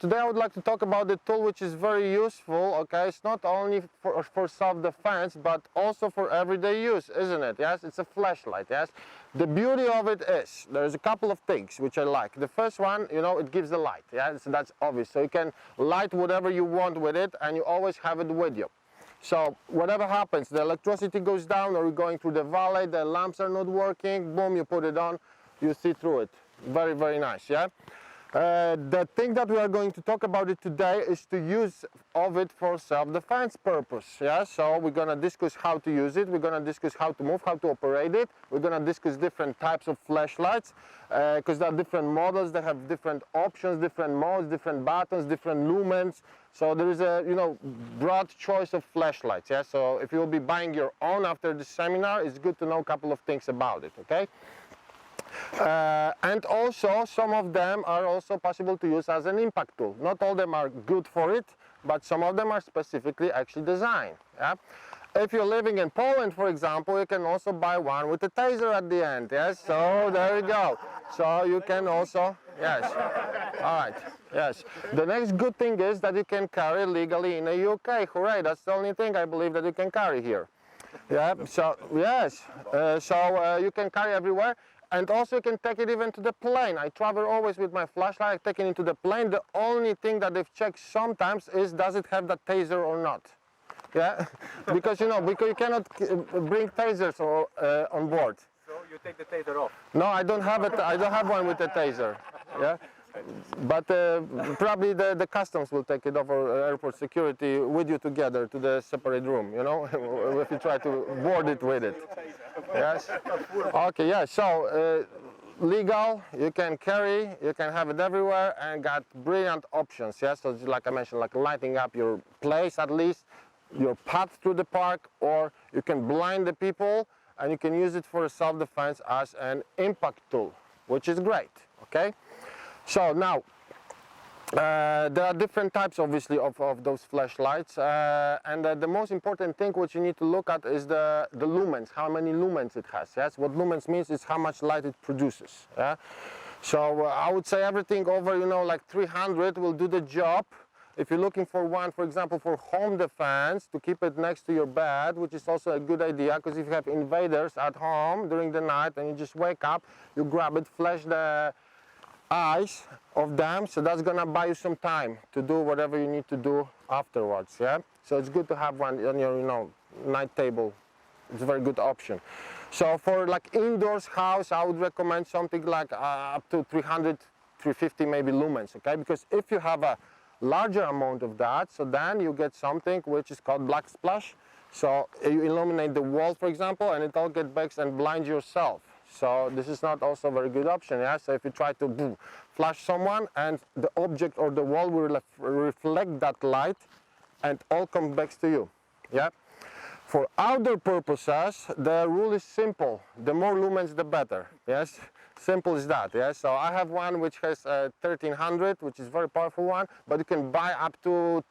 today I would like to talk about the tool which is very useful, okay? It's not only for self-defense, but also for everyday use, isn't it? Yes, it's a flashlight, yes? The beauty of it is, there's a couple of things which I like. The first one, you know, it gives the light, yeah? So that's obvious. So you can light whatever you want with it, and you always have it with you. So whatever happens, the electricity goes down, or you're going through the valley, the lamps are not working, boom, you put it on, you see through it. Very, very nice, yeah? The thing that we are going to talk about it today is the use of it for self-defense purpose. Yeah, so we're going to discuss how to use it, we're going to discuss how to move, how to operate it, we're going to discuss different types of flashlights, because there are different models, they have different options, different modes, different buttons, different lumens. So there is a, you know, broad choice of flashlights. Yeah, so if you will be buying your own after the seminar, it's good to know a couple of things about it, okay? And also some of them are also possible to use as an impact tool. Not all of them are good for it, but some of them are specifically actually designed. Yeah? If you're living in Poland, for example, you can also buy one with a taser at the end. Yes, so there you go. So you can also, yes, all right, yes. The next good thing is that you can carry legally in the UK. Hooray, that's the only thing I believe that you can carry here. Yeah, so yes, you can carry everywhere. And also you can take it even to the plane. I travel always with my flashlight, I take it into the plane. The only thing that they've checked sometimes is, does it have the taser or not? Yeah, because you know, because you cannot bring tasers on board. So you take the taser off? No, I don't have it. I don't have one with the taser. Yeah, but probably the customs will take it off, or airport security with you together to the separate room. You know, if you try to board it with it. Yes. Okay. Yeah. So legal, you can carry, you can have it everywhere, and got brilliant options. Yes. So like I mentioned, like lighting up your place, at least your path through the park, or you can blind the people, and you can use it for self-defense as an impact tool, which is great. Okay. So now there are different types, obviously, of those flashlights, and the most important thing which you need to look at is the lumens, how many lumens it has. Yes, what lumens means is how much light it produces. Yeah? So I would say everything over, you know, like 300 will do the job. If you're looking for one, for example, for home defense, to keep it next to your bed, which is also a good idea, because if you have invaders at home during the night and you just wake up, you grab it, flash the eyes of them, so that's gonna buy you some time to do whatever you need to do afterwards. Yeah, so it's good to have one on your, you know, night table. It's a very good option. So for like indoors house, I would recommend something like up to 300, 350 maybe lumens. Okay, because if you have a larger amount of that, so then you get something which is called black splash. So you illuminate the wall, for example, and it all gets back and blind yourself. So this is not also a very good option. Yeah, so if you try to boom, flash someone, and the object or the wall will reflect that light and all comes back to you. Yeah. For outdoor purposes, the rule is simple: the more lumens, the better. Yes, simple as that. Yeah. So I have one which has 1300, which is a very powerful one, but you can buy up to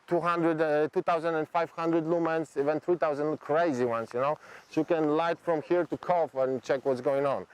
2,500 lumens, even 3,000 crazy ones, you know. So you can light from here to Kov and check what's going on.